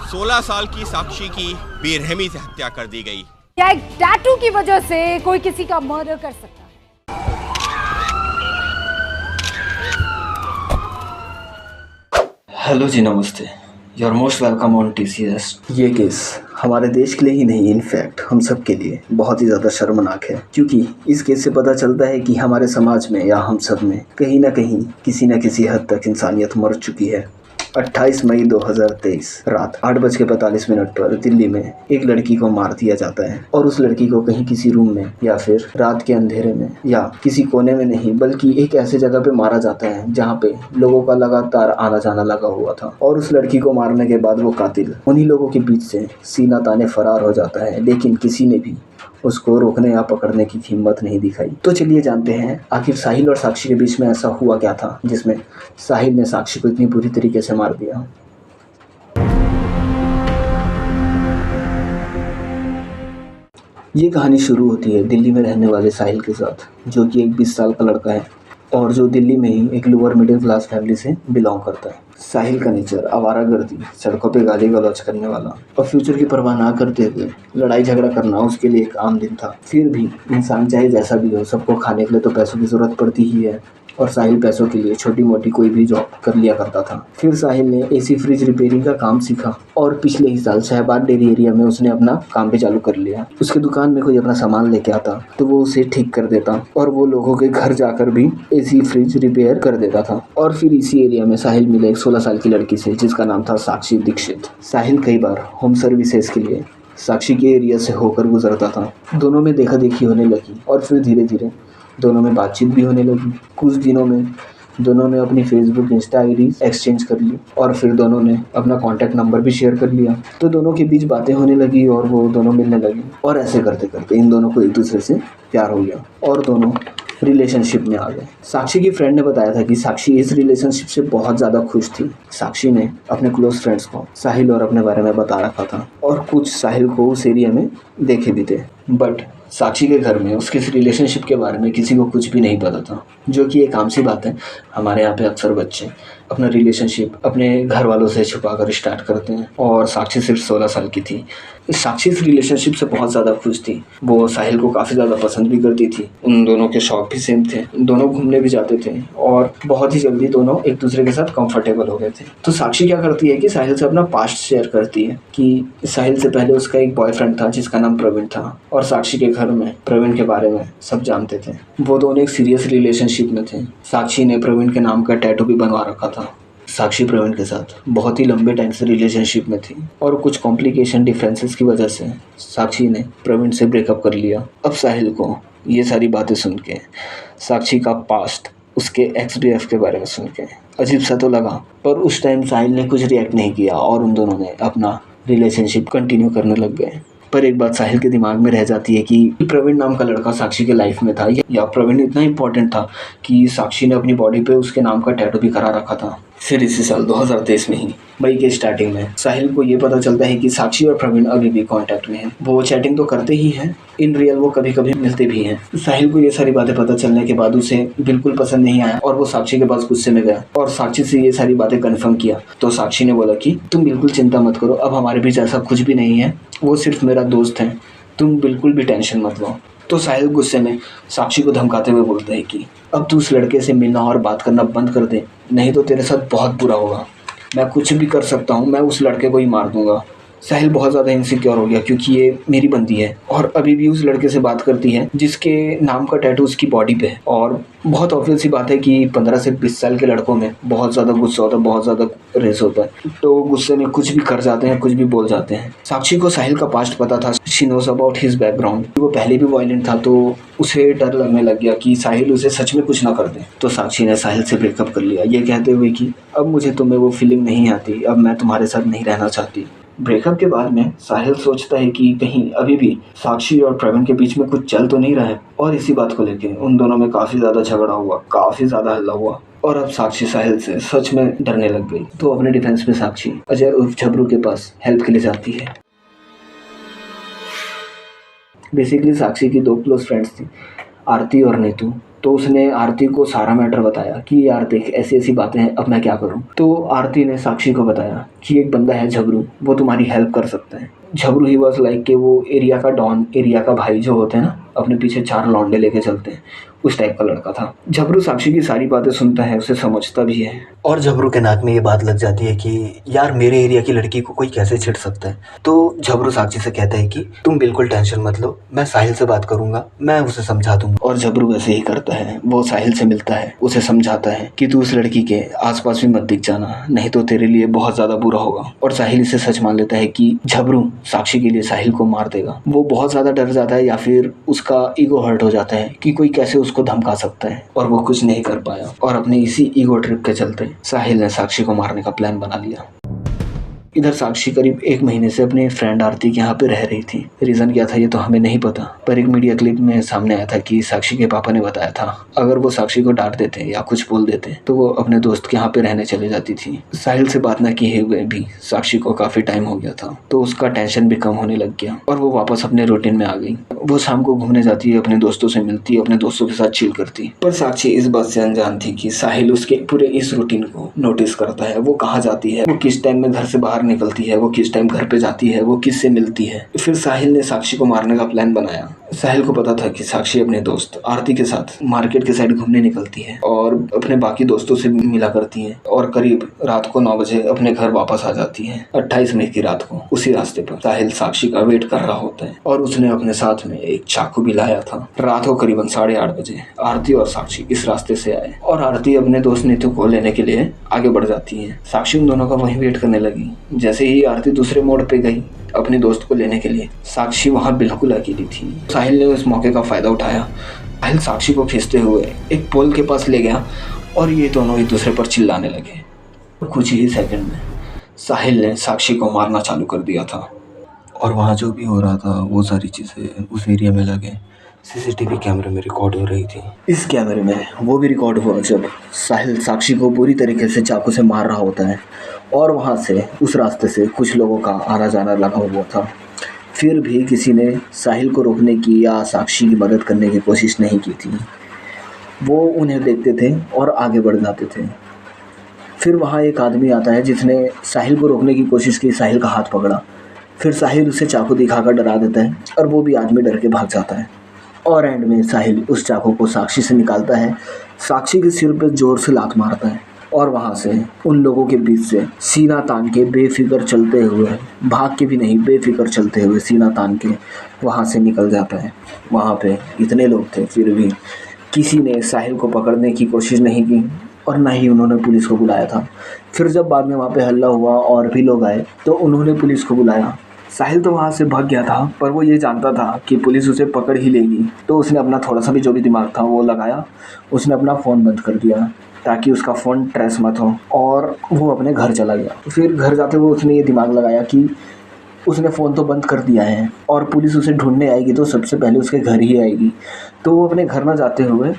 16 साल की साक्षी की बेरहमी से हत्या कर दी गई। क्या एक टैटू की वजह से कोई किसी का मर्डर कर सकता है? हेलो जी, नमस्ते। Your most welcome on TCS। ये केस हमारे देश के लिए ही नहीं, इनफैक्ट हम सब के लिए बहुत ही ज़्यादा शर्मनाक है, क्योंकि इस केस से पता चलता है कि हमारे समाज में या हम सब में कहीं ना कहीं किसी न किसी हद तक इंसानियत मर चुकी है। 28 मई 2023 रात 8:45 पर दिल्ली में एक लड़की को मार दिया जाता है, और उस लड़की को कहीं किसी रूम में या फिर रात के अंधेरे में या किसी कोने में नहीं, बल्कि एक ऐसे जगह पे मारा जाता है जहाँ पे लोगों का लगातार आना जाना लगा हुआ था। और उस लड़की को मारने के बाद वो कातिल उन्हीं लोगों के बीच से सीना ताने फरार हो जाता है, लेकिन किसी ने भी उसको रोकने या पकड़ने की हिम्मत नहीं दिखाई। तो चलिए जानते हैं आखिर साहिल और साक्षी के बीच में ऐसा हुआ क्या था जिसमें साहिल ने साक्षी को इतनी बुरी तरीके से मार दिया। ये कहानी शुरू होती है दिल्ली में रहने वाले साहिल के साथ, जो कि एक 20 साल का लड़का है और जो दिल्ली में ही एक लोअर मिडिल क्लास फैमिली से बिलोंग करता है। साहिल का नेचर आवारागर्दी, सड़कों पे गाली गलौज करने वाला और फ्यूचर की परवाह ना करते हुए लड़ाई झगड़ा करना उसके लिए एक आम दिन था। फिर भी इंसान चाहे जैसा भी हो, सबको खाने के लिए तो पैसों की ज़रूरत पड़ती ही है, और साहिल पैसों के लिए छोटी मोटी कोई भी जॉब कर लिया करता था। फिर साहिल ने AC फ्रिज रिपेयरिंग का काम सीखा और पिछले ही साल शहबाद डेयरी एरिया में उसने अपना काम भी चालू कर लिया। उसके दुकान में कोई अपना सामान लेके आता तो वो उसे ठीक कर देता, और वो लोगों के घर जाकर भी AC फ्रिज रिपेयर कर देता था। और फिर इसी एरिया में साहिल मिले एक 16 साल की लड़की से, जिसका नाम था साक्षी दीक्षित। साहिल कई बार होम सर्विसेज के लिए साक्षी के एरिया से होकर गुजरता था। दोनों में देखा देखी होने लगी और फिर धीरे धीरे दोनों में बातचीत भी होने लगी। कुछ दिनों में दोनों ने अपनी फेसबुक इंस्टा आईडी एक्सचेंज कर ली, और फिर दोनों ने अपना कॉन्टैक्ट नंबर भी शेयर कर लिया। तो दोनों के बीच बातें होने लगी और वो दोनों मिलने लगे, और ऐसे करते करते इन दोनों को एक दूसरे से प्यार हो गया और दोनों रिलेशनशिप में आ गए। साक्षी की फ्रेंड ने बताया था कि साक्षी इस रिलेशनशिप से बहुत ज़्यादा खुश थी। साक्षी ने अपने क्लोज फ्रेंड्स को साहिल और अपने बारे में बता रखा था, और कुछ साहिल को उस एरिया में देखे भी थे। बट साक्षी के घर में उसके इस रिलेशनशिप के बारे में किसी को कुछ भी नहीं पता था, जो कि एक आम सी बात है। हमारे यहाँ पे अक्सर बच्चे अपना रिलेशनशिप अपने घर वालों से छुपा कर स्टार्ट करते हैं, और साक्षी सिर्फ 16 साल की थी। साक्षी इस रिलेशनशिप से बहुत ज़्यादा खुश थी। वो साहिल को काफ़ी ज़्यादा पसंद भी करती थी। उन दोनों के शौक भी सेम थे, दोनों घूमने भी जाते थे, और बहुत ही जल्दी दोनों एक दूसरे के साथ कंफर्टेबल हो गए थे। तो साक्षी क्या करती है कि साहिल से अपना पास्ट शेयर करती है कि साहिल से पहले उसका एक बॉयफ्रेंड था जिसका नाम प्रवीण था, और साक्षी के घर में प्रवीण के बारे में सब जानते थे। वो दोनों एक सीरियस रिलेशनशिप में थे। साक्षी ने प्रवीण के नाम का टैटू भी बनवा रखा था। साक्षी प्रवीण के साथ बहुत ही लंबे टाइम से रिलेशनशिप में थी, और कुछ कॉम्प्लिकेशन डिफरेंसेस की वजह से साक्षी ने प्रवीण से ब्रेकअप कर लिया। अब साहिल को ये सारी बातें सुन के, साक्षी का पास्ट, उसके XBF के बारे में सुन के अजीब सा तो लगा, पर उस टाइम साहिल ने कुछ रिएक्ट नहीं किया और उन दोनों ने अपना रिलेशनशिप कंटिन्यू करने लग गए। पर एक बात साहिल के दिमाग में रह जाती है कि प्रवीण नाम का लड़का साक्षी के लाइफ में था, या प्रवीण इतना इंपॉर्टेंट था कि साक्षी ने अपनी बॉडी पे उसके नाम का टैटू भी करा रखा था। फिर इसी साल 2023 में ही मई के स्टार्टिंग में साहिल को ये पता चलता है कि साक्षी और प्रवीण अभी भी कांटेक्ट में हैं। वो चैटिंग तो करते ही हैं, इन रियल वो कभी कभी मिलते भी हैं। साहिल को ये सारी बातें पता चलने के बाद उसे बिल्कुल पसंद नहीं आया, और वो साक्षी के पास गुस्से में गया और साक्षी से ये सारी बातें कन्फर्म किया। तो साक्षी ने बोला कि तुम बिल्कुल चिंता मत करो, अब हमारे बीच ऐसा कुछ भी नहीं है, वो सिर्फ मेरा दोस्त है, तुम बिल्कुल भी टेंशन मत लो। तो साहिल गुस्से में साक्षी को धमकाते हुए बोलता है कि अब तू उस लड़के से मिलना और बात करना बंद कर दे, नहीं तो तेरे साथ बहुत बुरा होगा। मैं कुछ भी कर सकता हूँ, मैं उस लड़के को ही मार दूंगा। साहिल बहुत ज़्यादा इनसिक्योर हो गया, क्योंकि ये मेरी बंदी है और अभी भी उस लड़के से बात करती है जिसके नाम का टैटू उसकी बॉडी पे है। और बहुत ऑब्वियस सी बात है कि 15 से 20 साल के लड़कों में बहुत ज़्यादा गुस्सा होता है, बहुत ज़्यादा रेस होता है, तो गुस्से में कुछ भी कर जाते हैं, कुछ भी बोल जाते हैं। साक्षी को साहिल का पास्ट पता था, she knows about his background. वो पहले भी वायलेंट था, तो उसे डर लगने लग गया कि साहिल उसे सच में कुछ ना कर दे। तो साक्षी ने साहिल से ब्रेकअप कर लिया, ये कहते हुए कि अब मुझे तुम्हें वो फीलिंग नहीं आती, अब मैं तुम्हारे साथ नहीं रहना चाहती। ब्रेकअप के बाद में साहिल सोचता है कि कहीं अभी भी साक्षी और प्रवीण के बीच में कुछ चल तो नहीं रहा है, और इसी बात को लेके उन दोनों में काफ़ी ज़्यादा झगड़ा हुआ, काफ़ी ज़्यादा हल्ला हुआ, और अब साक्षी साहिल से सच में डरने लग गई। तो अपने डिफेंस में साक्षी अजय उर्फ झबरू के पास हेल्प के लिए जाती है। बेसिकली साक्षी की 2 क्लोज फ्रेंड्स थी, आरती और नीतू, तो उसने आरती को सारा मैटर बताया कि यार देख ऐसी ऐसी बातें हैं, अब मैं क्या करूं। तो आरती ने साक्षी को बताया कि एक बंदा है झबरू, वो तुम्हारी हेल्प कर सकता है। झबरू ही वॉज लाइक कि वो एरिया का डॉन, एरिया का भाई जो होते हैं ना, अपने पीछे 4 लौंडे लेके चलते हैं, उस टाइप का लड़का था। झबरू साक्षी की सारी बातें सुनता है, उसे समझता भी है और झबरू के नाक में ये बात लग जाती है कि यार मेरे एरिया की लड़की को कोई कैसे छेड़ सकता है। तो झबरू साक्षी से कहता है कि तुम बिल्कुल टेंशन मत लो, मैं साहिल से बात करूंगा, मैं उसे समझा दूंगा। और झबरू वैसे ही करता है, वो साहिल से मिलता है, उसे समझाता है कि तू उस लड़की के आसपास भी मत दिख जाना, नहीं तो तेरे लिए बहुत ज्यादा बुरा होगा। और साहिल इसे सच मान लेता है कि झबरू साक्षी के लिए साहिल को मार देगा। वो बहुत ज्यादा डर जाता है या फिर उसका ईगो हर्ट हो जाता है कि कोई कैसे उसको धमका सकता है, और वो कुछ नहीं कर पाया। और अपने इसी ईगो ट्रिप के चलते साहिल ने साक्षी को मारने का प्लान बना लिया। इधर साक्षी करीब 1 महीने से अपने फ्रेंड आरती के यहाँ पे रह रही थी। रीज़न क्या था ये तो हमें नहीं पता, पर एक मीडिया क्लिप में सामने आया था कि साक्षी के पापा ने बताया था अगर वो साक्षी को डांट देते या कुछ बोल देते तो वो अपने दोस्त के यहाँ पे रहने चले जाती थी। साहिल से बात न किए हुए भी साक्षी को काफ़ी टाइम हो गया था, तो उसका टेंशन भी कम होने लग गया और वो वापस अपने रूटीन में आ गई। वो शाम को घूमने जाती है, अपने दोस्तों से मिलती है, अपने दोस्तों के साथ चिल करती। पर साक्षी इस बात से अनजान थी कि साहिल उसके पूरे इस रूटीन को नोटिस करता है। वो कहाँ जाती है, वो किस टाइम में घर से बाहर निकलती है, वो किस टाइम घर पे जाती है, वो किससे मिलती है। फिर साहिल ने साक्षी को मारने का प्लान बनाया। साहिल को पता था कि साक्षी अपने दोस्त आरती के साथ मार्केट के साइड घूमने निकलती है और अपने बाकी दोस्तों से मिला करती है और करीब रात को 9 बजे अपने घर वापस आ जाती है। 28 मई की रात को उसी रास्ते पर साहिल साक्षी का वेट कर रहा होता है और उसने अपने साथ में एक चाकू भी लाया था। रात को करीबन 8:30 बजे आरती और साक्षी इस रास्ते से आए और आरती अपने दोस्त नीतू को लेने के लिए आगे बढ़ जाती है। साक्षी उन दोनों का वहीं वेट करने लगी। जैसे ही आरती दूसरे मोड़ पे गई अपने दोस्त को लेने के लिए, साक्षी वहां बिल्कुल अकेली थी। साहिल ने उस मौके का फायदा उठाया। साहिल साक्षी को खींचते हुए एक पोल के पास ले गया और ये दोनों एक दूसरे पर चिल्लाने लगे। कुछ ही सेकंड में साहिल ने साक्षी को मारना चालू कर दिया था और वहाँ जो भी हो रहा था वो सारी चीज़ें उस एरिया में लगे सीसीटीवी कैमरे में रिकॉर्ड हो रही थी। इस कैमरे में वो भी रिकॉर्ड हुआ जब साहिल साक्षी को बुरी तरीके से चाकू से मार रहा होता है और वहाँ से उस रास्ते से कुछ लोगों का आना जाना लगा हुआ था। फिर भी किसी ने साहिल को रोकने की या साक्षी की मदद करने की कोशिश नहीं की थी। वो उन्हें देखते थे और आगे बढ़ जाते थे। फिर वहाँ एक आदमी आता है जिसने साहिल को रोकने की कोशिश की, साहिल का हाथ पकड़ा। फिर साहिल उसे चाकू दिखाकर डरा देता है और वो भी आदमी डर के भाग जाता है और एंड में साहिल उस चाकू को साक्षी से निकालता है, साक्षी के सिर पर जोर से लात मारता है और वहाँ से उन लोगों के बीच से सीना तान के बेफिक्र चलते हुए, भाग के भी नहीं बेफिक्र चलते हुए सीना तान के वहाँ से निकल जाता है। वहाँ पे इतने लोग थे फिर भी किसी ने साहिल को पकड़ने की कोशिश नहीं की और ना ही उन्होंने पुलिस को बुलाया था। फिर जब बाद में वहाँ पे हल्ला हुआ और भी लोग आए तो उन्होंने पुलिस को बुलाया। साहिल तो वहाँ से भाग गया था पर वो ये जानता था कि पुलिस उसे पकड़ ही लेगी, तो उसने अपना थोड़ा सा भी जो भी दिमाग था वो लगाया। उसने अपना फ़ोन बंद कर दिया ताकि उसका फ़ोन ट्रेस मत हो और वो अपने घर चला गया। फिर घर जाते हुए उसने ये दिमाग लगाया कि उसने फ़ोन तो बंद कर दिया है और पुलिस उसे ढूंढने आएगी तो सबसे पहले उसके घर ही आएगी। तो वो अपने घर में जाते हुए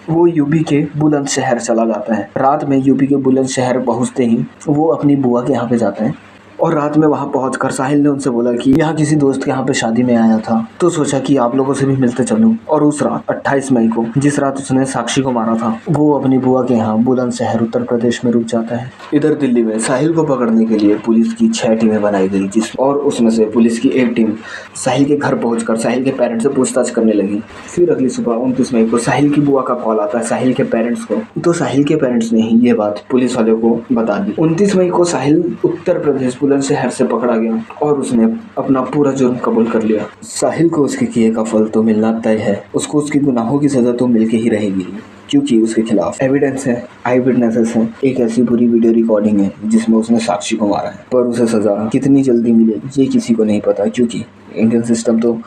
वो यूपी के बुलंदशहर चला जाता है। रात में यूपी के बुलंदशहर पहुँचते ही वो अपनी बुआ के यहाँ पे जाता है और रात में वहाँ पहुंचकर साहिल ने उनसे बोला कि यहाँ किसी दोस्त के यहाँ पे शादी में आया था, तो सोचा कि आप लोगों से भी मिलते चलूं। और उस रात 28 मई को जिस रात उसने साक्षी को मारा था वो अपनी बुआ के यहाँ बुलंदशहर उत्तर प्रदेश में रुक जाता है। इधर दिल्ली में साहिल को पकड़ने के लिए पुलिस की 6 टीमें बनाई गई और उसमें से पुलिस की एक टीम साहिल के घर पहुँच साहिल के पेरेंट्स से पूछताछ करने लगी। फिर अगली सुबह 29 मई को साहिल की बुआ का कॉल आता है साहिल के पेरेंट्स को, तो साहिल के पेरेंट्स ने ही ये बात पुलिस वाले को बता दी। 29 मई को साहिल उत्तर प्रदेश बुलंदशहर से पकड़ा गया और उसने अपना पूरा जुर्म कबूल कर लिया। साहिल को उसके किए का फल तो मिलना तय है, उसको उसकी गुनाहों की सज़ा तो मिल के ही रहेगी क्योंकि उसके खिलाफ एविडेंस है, आई विटनेसेस हैं, एक ऐसी पूरी वीडियो रिकॉर्डिंग है जिसमें उसने साक्षी को मारा है। पर उसे सज़ा कितनी जल्दी मिलेगी ये किसी को नहीं पता क्योंकि इंडियन सिस्टम तो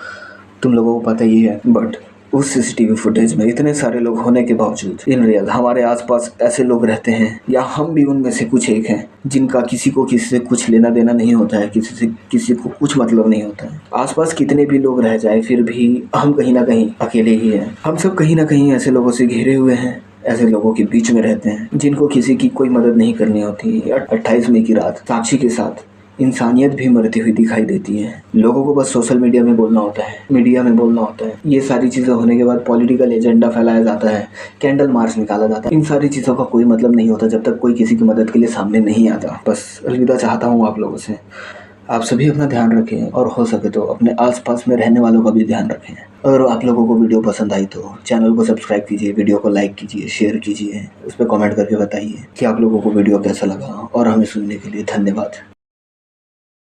तुम लोगों को पता ही है। बट उस सीसीटीवी फुटेज में इतने सारे लोग होने के बावजूद इन रियल हमारे आसपास ऐसे लोग रहते हैं या हम भी उनमें से कुछ एक हैं जिनका किसी को किसी से कुछ लेना देना नहीं होता है, किसी को कुछ मतलब नहीं होता है। आसपास कितने भी लोग रह जाए फिर भी हम कहीं ना कहीं अकेले ही हैं। हम सब कहीं ना कहीं ऐसे लोगों से घिरे हुए हैं, ऐसे लोगों के बीच में रहते हैं जिनको किसी की कोई मदद नहीं करनी होती। 28 मई की रात साक्षी के साथ इंसानियत भी मरती हुई दिखाई देती है। लोगों को बस सोशल मीडिया में बोलना होता है, मीडिया में बोलना होता है। ये सारी चीज़ें होने के बाद पॉलिटिकल एजेंडा फैलाया जाता है, कैंडल मार्च निकाला जाता है। इन सारी चीज़ों का कोई मतलब नहीं होता जब तक कोई किसी की मदद के लिए सामने नहीं आता। बस अलविदा चाहता हूँ आप लोगों से। आप सभी अपना ध्यान रखें और हो सके तो अपने आसपास में रहने वालों का भी ध्यान रखें। अगर आप लोगों को वीडियो पसंद आई तो चैनल को सब्सक्राइब कीजिए, वीडियो को लाइक कीजिए, शेयर कीजिए, उस पर कमेंट करके बताइए कि आप लोगों को वीडियो कैसा लगा। और हमें सुनने के लिए धन्यवाद।